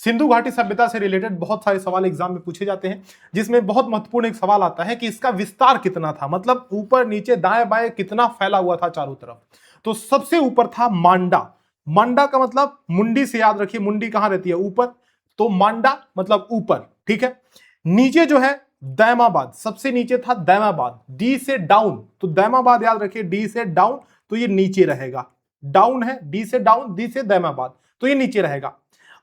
सिंधु घाटी सभ्यता से रिलेटेड बहुत सारे सवाल एग्जाम में पूछे जाते हैं, जिसमें बहुत महत्वपूर्ण एक सवाल आता है कि इसका विस्तार कितना था, मतलब ऊपर नीचे दाएं बाएं कितना फैला हुआ था चारों तरफ। तो सबसे ऊपर था मांडा। मांडा का मतलब मुंडी से याद रखिए, मुंडी कहां रहती है, ऊपर, तो मांडा मतलब ऊपर, ठीक है। नीचे जो है दैमाबाद, सबसे नीचे था दैमाबाद, डी से डाउन, तो दैमाबाद याद रखिए, डी से डाउन तो ये नीचे रहेगा, डाउन है, डी से डाउन, डी से दैमाबाद तो ये नीचे रहेगा।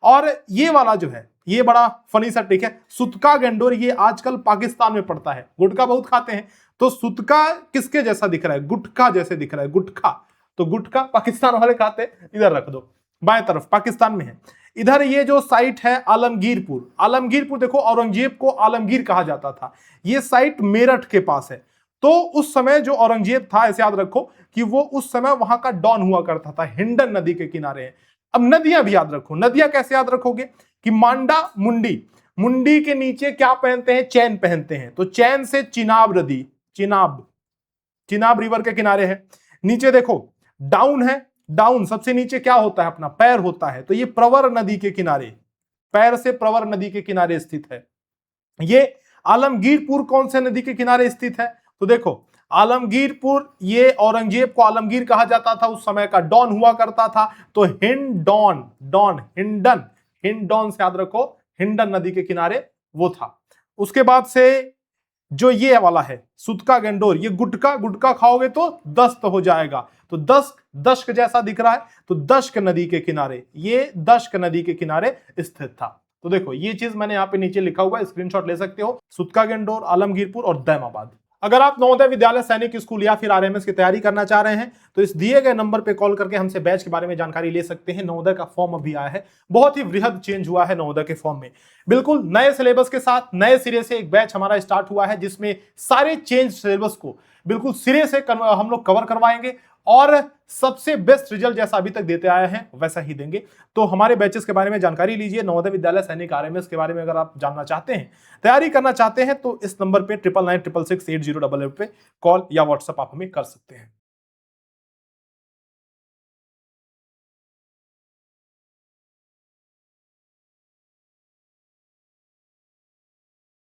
और ये वाला जो है ये बड़ा फनी सा ट्रिक है, सुतका गंडोर, ये आजकल पाकिस्तान में पड़ता है, गुटखा बहुत खाते हैं, तो सुतका किसके जैसा दिख रहा है, गुटखा जैसे दिख रहा है, गुटखा, तो गुटखा पाकिस्तान वाले खाते हैं, इधर रख दो, बाएं तरफ पाकिस्तान में है। इधर ये जो साइट है आलमगीरपुर, आलमगीरपुर देखो, औरंगजेब को आलमगीर कहा जाता था, ये साइट मेरठ के पास है। तो उस समय जो औरंगजेब था, ऐसे याद रखो कि वो उस समय वहां का डॉन हुआ करता था, हिंडन नदी के किनारे है। अब नदियां भी याद रखो, नदियां कैसे याद रखोगे कि मांडा मुंडी, मुंडी के नीचे क्या पहनते हैं, चैन पहनते हैं, तो चैन से चिनाब नदी, चिनाब, चिनाब रिवर के किनारे है। नीचे देखो डाउन है, डाउन सबसे नीचे क्या होता है, अपना पैर होता है, तो ये प्रवर नदी के किनारे, पैर से प्रवर नदी के किनारे स्थित है। ये आलमगीरपुर कौन से नदी के किनारे स्थित है, तो देखो आलमगीरपुर, ये औरंगजेब को आलमगीर कहा जाता था, उस समय का डॉन हुआ करता था, तो हिंडौन, डॉन, हिंडन, हिंडौन से याद रखो, हिंडन नदी के किनारे वो था। उसके बाद से जो ये वाला है सुतका गंडोर, ये गुटका, गुटका खाओगे तो दस्त हो जाएगा, तो दस्त, दश्क जैसा दिख रहा है, तो दश्क नदी के किनारे, ये दश्क नदी के किनारे स्थित था। तो देखो ये चीज मैंने यहाँ पे नीचे लिखा हुआ है, स्क्रीनशॉट ले सकते हो, सुतका गंडोर, आलमगीरपुर और दैमाबाद। अगर आप नवोदय विद्यालय सैनिक स्कूल या फिर आरएमएस की तैयारी करना चाह रहे हैं तो इस दिए गए नंबर पे कॉल करके हमसे बैच के बारे में जानकारी ले सकते हैं। नवोदय का फॉर्म अभी आया है, बहुत ही वृहद चेंज हुआ है नवोदय के फॉर्म में, बिल्कुल नए सिलेबस के साथ नए सिरे से एक बैच हमारा स्टार्ट हुआ है, जिसमें सारे चेंज सिलेबस को बिल्कुल सिरे से हम लोग कवर करवाएंगे और सबसे बेस्ट रिजल्ट जैसा अभी तक देते आए हैं वैसा ही देंगे। तो हमारे बैचेस के बारे में जानकारी लीजिए। नवोदय विद्यालय सैनिक आरएमएस के बारे में अगर आप जानना चाहते हैं, तैयारी करना चाहते हैं, तो इस नंबर पे 9996668088 पे कॉल या व्हाट्सएप आप हमें कर सकते हैं।